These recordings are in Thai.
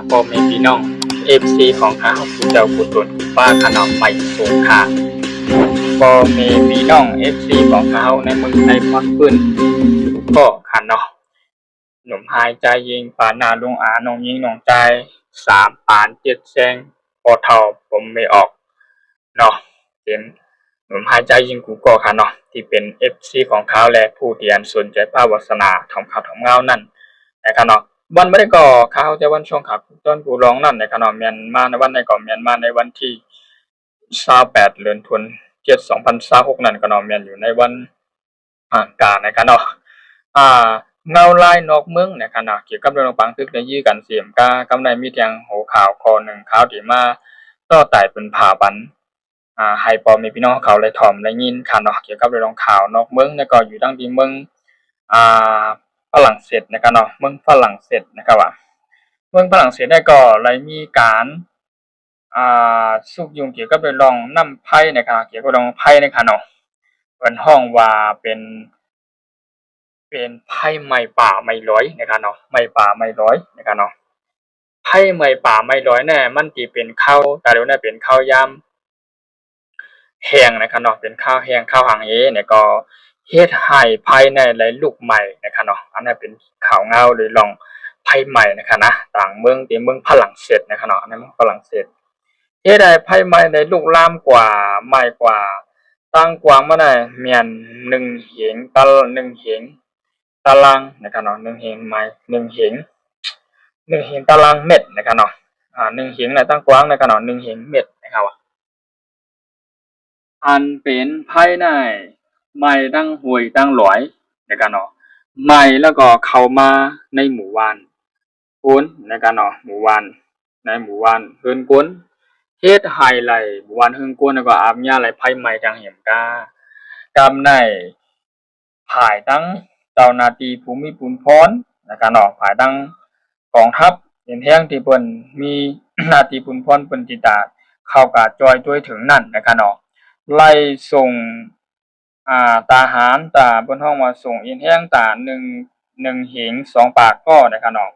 พ่อแม่พี่น้องเอฟซีของข้าผู้เจ้าผู้ตนป้าขนมใหม่สงค่ะพ่อแม่พี่น้องเอฟซีของข้าในเมืองไทยพักพื้นก็ขันเนาะหนุ่มหายใจยิงป่านาลุงอาน้องยิงน้องใจ3 ปาน 7 แสงพอเท่าผมไม่ออกเนาะเป็นหนุ่มหายใจยิงกูก็ค่ะเนาะที่เป็นเอฟซีของเขาและผู้ที่สนใจภาพวาสนาทำข่าวทำเงานั่นนะครับเนาะวันไม่ได้ก่อข้าวจะวันช่วงขับต้นกูร้องนั่นในขนมเมียนมาในวันในก่อเมียนมาในวันที่28 เดือนธันวาคม 2026นั่นขนมเมียนอยู่ในวันกาในขนมเงาลายนอกเมืองในขณะเกี่ยวกับเรื่องปังตึกในยื้อกันเสียมกากำไรมีเทียงโหข่าวคอหนึ่งข่าวที่มาต่อไต่เป็นผ่าบันให้พอมีพี่น้องเขาเลยถ่อมเลยยินค่ะเนาะเกี่ยวกับเรื่องข่าวนอกเมืองแล้วก็อยู่ตั้งที่เมืองฝรั่งเศสนะครับเนาะเมืองฝรั่งเศสนะครับว่าเมืองฝรั่งเศสได้ก็เลยมีการสุกยุงเกี่ยวกับเรื่องน้ำไผ่นะครับเกี่ยวกับเรื่องไผ่นะครับเนาะเป็นห้องว่าเป็นไผ่ไม้ป่าไม้ร้อยนะครับเนาะไม้ป่าไม้ร้อยนะครับเนาะไผ่ไม้ป่าไม้ร้อยเนี่ยมันที่เป็นข้าวแต่เดี๋ยวนี้เป็นข้าวยำแห้งนะครับเนาะเป็นข้าวแห้งข้าวหางเอเนี่ยก็เฮ็ดให้ไผ่ในหลายลูกใหม่นะครับเนาะอันนั้นเป็นข้าวเงาหรือลองไผ่ใหม่นะครับนะต่างเมืองที่เมืองฝรั่งเศสนะครับเนาะอันนั้นฝรั่งเศสเฮ็ดให้ไผ่ใหม่ในลูกลามกว่าใหม่กว่าตั้งกว้างมาได้เมียน1 เหง1 เหงตารางนะครับเนาะ1 เหงไม้1 เหงตารางเมตรนะครับเนาะ1 เหงในตั้งกว้างนะครับเนาะ1 เหงเมตรนะครับอันเป็นภายในไม้ตั้งห้วยตั้งหลอยนะครับเนาะไม้แล้วก็เข้ามาในหมู่บ้านก้นนะครับเนาะหมู่บ้านในหมู่บ้านเฮือนก้นเฮ็ดให้ไหลหมู่บ้านเฮือนก้นแล้วก็อาบยาไหลไผไหม้จังเห็มกำในภายตั้งเจ้าหน้าที่ภูมิภูมิพรนะครับเนาะภายตั้งกองทัพเป็นแห่งที่เพิ่นมีหน้าที่ภูมิพรเพิ่นสิตาเข้ากะจอยด้วยถึงนั่นนะครับเนาะไล่ส่งทหารเพิ่นฮ้องว่าส่งอินแรง1 เหง2 ปากพ้อนะครับเนาะ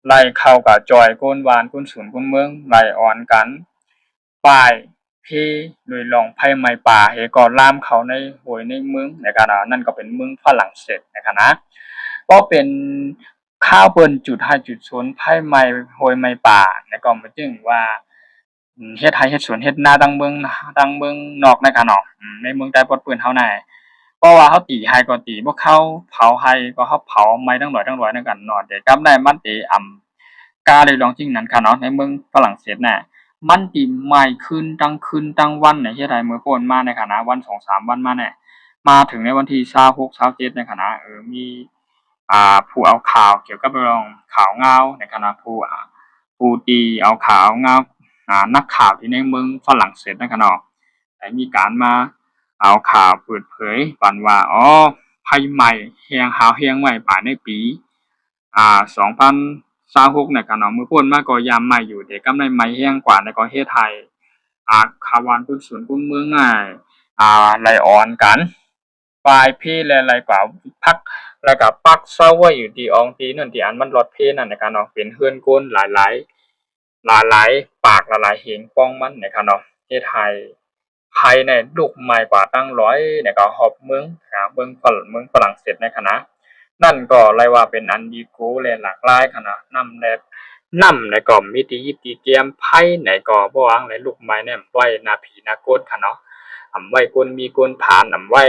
ไล่เข้ากะจอยโกนหวานโกนศูนย์โกนเมืองไล่อ่อนกันป้ายเพโดยลองไผไหม้ป่าเฮก็ลามเข้าในห้วยในเมืองนะครับนั่นก็เป็นเมืองฝรั่งเศสนะครับนะก็เป็นข่าวเปิ้นจุดให้จุดชนไผไหม้ห้วยไหม้ป่าแล้วก็มาถึงว่าเฮ็ดไร่เฮ็ดสวนเฮ็ดนาดังเมืองนอกนะครับเนาะในเมืองใต้ปลดเปื้อนเฮาน่ะเพราะว่าเฮาตีไร่ก็ตีบ่เข้าเผาไร่ก็เฮาเผาไม้ทั้งร้อยนั่นกันเนาะแต่กำได้มันติกาได้ลองจริงนั้นค่ะเนาะในเมืองฝรั่งเศสน่ะมันติไหม้คืนตั้งวันเนี่ยเฮ็ดให้มื้อโพ้นมาในขณะวัน2-3 วันมาเนี่ยมาถึงในวันที่26-27ในขณะมีผู้เอาข่าวเกี่ยวกับเรื่องข่าวเงาในขณะผู้ที่เอาข่าวเงานักข่าวที่ในเมืองฝรั่งเศสนะครับเนาะได้มีการมาเอาข่าวเปิดเผยปันว่าภัยใหม่แฮงใหม่ภายในปี2026นะครับเนาะมื้อพ้นมาก็ยามใหม่อยู่แต่กำไรใหม่แฮงกว่าในประเทศไทยข่าวหวานคุณศูนย์คุณเมืองไล่ออนกันปลายเพและไล่กว่าพักแล้วก็ปักเซาไว้อยู่ที่อองที่นั่นที่อันมันรถเพนั่นนะครับเนาะเป็นเฮือนก้นหลายปากหลายเหงป้องมันนะครับเนาะเฮ็ดให้ภายในลูกใหม่กว่าตั้งร้อยเนี่ยก็ฮอบเมืองเมืองฝรั่งเศสในคณะนั่นก็เลยว่าเป็นอันดีกูและหลากหลายคณะนำในก็มีที่ยิบที่เตรียมไผในก็บ่วางในลูกไม้เนี่ยไว้หน้าผีหน้าโกนค่ะเนาะไว้กนมีกนผานไว้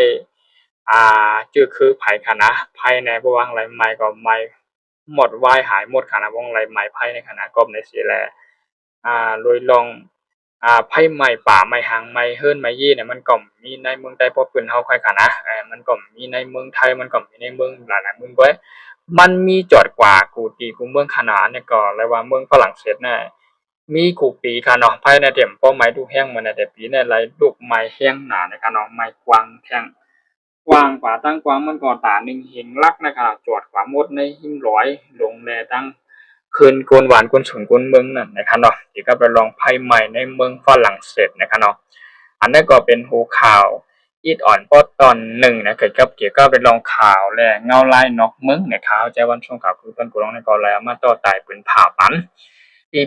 จื้อคือไผค่ะนะไผในบ่วางไหลไม้ก็ไม้หมดวายหายหมดค่ะนะวงไหลไม้ไผในคณะก็ในสิแลโดยลองไผไหม้ป่าไหม้หางไหม้เฮิ้นไหม้ยี่เนี่ยมันก็มีในเมืองใต้พอเปิ้นเฮาค่อยค่ะนะมันก็มีในเมืองไทยมันก็มีในเมืองหลายๆเมืองด้วยมันมีจอดกว่ากูตีกูเมืองขนาดเนี่ยก็เลยว่าเมืองฝรั่งเศสน่ะมีกูปีค่ะเนาะภายในเต็มเป้าหมายทุกแห่งมันแต่ปีเนี่ยหลายลูกไม้แห้งหนานะคะเนาะไม้กวางแท่งกว้างกว่าตั้งกว้างมันก็ตา1 เห็นลักนะครับจอดกว่าหมดในหิ้มร้อยลงแลตั้งคืนโกนหวานโกนฉุนโกนเมืองนั่นนะครับเนาะที่ก็ไปลองไพ่ใหม่ในเมืองฝรั่งเศสนะครับเนาะอันนั้นก็เป็นหูข่าวอีดอ่อนพอตอน1นะเกี่ยวกับไปลองข่าวและเงาลายนอกเมืองในข่าวใจวันช่วงข่าวคือต้นกูร้องในก็เลยมาต่อตายเป็นผ่าปัน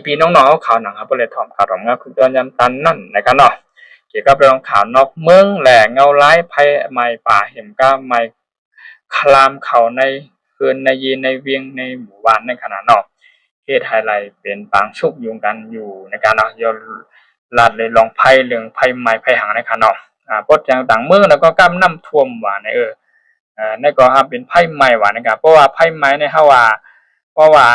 ปีน้องๆข่าวหนังครับเปิดถอมข่าวถอมเงาคือตอนยามตันนั่นนะครับเนาะเกี่ยวกับเรื่องข่าวนอกเมืองแหล่เงาไล่ภัยไม้ป่าเห็มก้าไม้คลามเขาในคืนในยีในเวียงในหมู่บ้านในขณะเนาะเขตไฮไลท์เป็นปางชุกยุงกันอยู่ในการเนาะยลาดเลยลองภัยเรื่องภัยไม้ภัยหางในขณะเนาะปดอย่างต่างเมืองแล้วก็กำน้ำท่วมว่าในในก็เป็นไพ่ไม้ว่านะครับเพราะว่าไพ่ไม้ในเฮาว่าเพราะว่า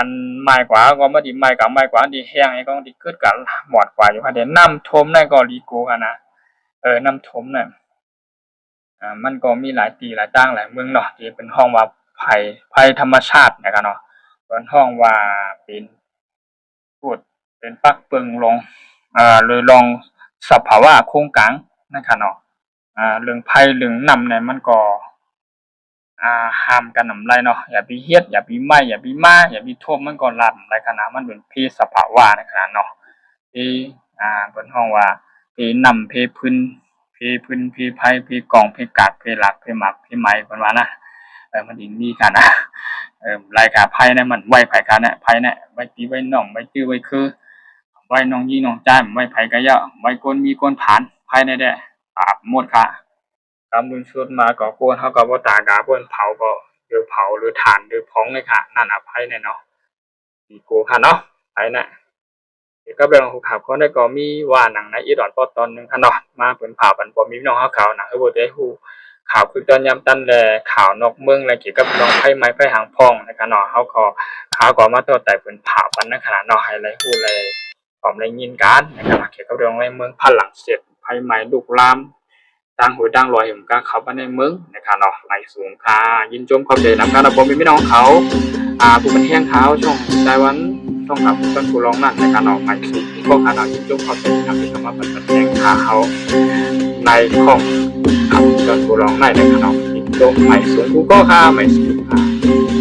ไม้กว่าก็บ่ดีไม้กับไม้กว่าที่แห้งไอ้ก็ที่เกิดกันหมดกว่าอยู่ค่ะเดี๋ยวน้ำท่วมนั่นก็ดีกว่านะน้ำท่วมน่ะมันก็มีหลายตีหลายต่างหลายเมืองเนาะที่เป็นห้องว่าภัยธรรมชาตินะครับเนาะเป็นห้องว่าเป็นพูดเป็นปักปึงลงหรือลองสภาวะโครงกลางนะครับเนาะเรื่องภัยเรื่องน้ำเนี่ยมันก็ห้ามกันนำไรเนาะอย่าไปเฮ็ดอย่าไปไหม้อย่าไปมาอย่าไปท่วมมันก็ลั่นไรขนาดมันเป็นเพศสภาวะในขนาดเนาะที่เพิ่นฮ้องว่าเพน้ำเพพื้นเพภัยเพกองเพกากเพหลักเพหมักเพไหม้เพิ่นว่านะมันสิมีกันนะรายการภัยเนี่ยมันไว้ไผกันเนี่ยภัยเนี่ยไว้ตีไว้น้องไว้จื้อไว้คือไว้น้องยี่น้องจ้าไว้ไผก็เยอะไว้คนมีคนผ่านภัยในแด้หมดค่ะ กำลุนชุดมาก็กวนเขาก็บ่ตากาเพิ่นเผาก็หรือเผาหรือถ่านหรือพ้องเลยค่ะนั่นอภัยแน่เนาะดีกูค่ะเนาะไปน่ะก็เรื่องของข่าวเขาได้ก็มีว่าหนังในอีดอนปอตอนนึงค่ะเนาะมาเพิ่นเผาปันบ่มีน้องเฮาข่าวหนังคือบ่ได้ฮู้ข่าวคือตอนยามตันแลข่าวนอกเมืองและเกี่ยวกับน้องไผไม้ไผหางพ้องนะคะเนาะเฮาก็ข่าวก็มาต่อแต่เพิ่นเผาปันในขณะเนาะให้ได้ฮู้เลยพร้อมได้ยินกันนะครับเกี่ยวกับเรื่องในเมืองพลังเสร็จไผไม้ลุกลามตั้งหูตั้งลอยผมก็เขาไปในเมืองนะครับเนาะไหลสูงค่ะยินจมความใจนำการระบบมีพี่น้องเขาผู้เป็นแห้งเขาช่องใจวันช่องกับต้นผู้ร้องนั่นนะครับเนาะไหลสูงก็ขนาดยินจมความใจนำที่คำว่าเป็นแห้งเขาในข้องกับต้นผู้ร้องนั่นนะครับเนาะยินจมไหลสูงกูก็ค่ะไหลสูงค่ะ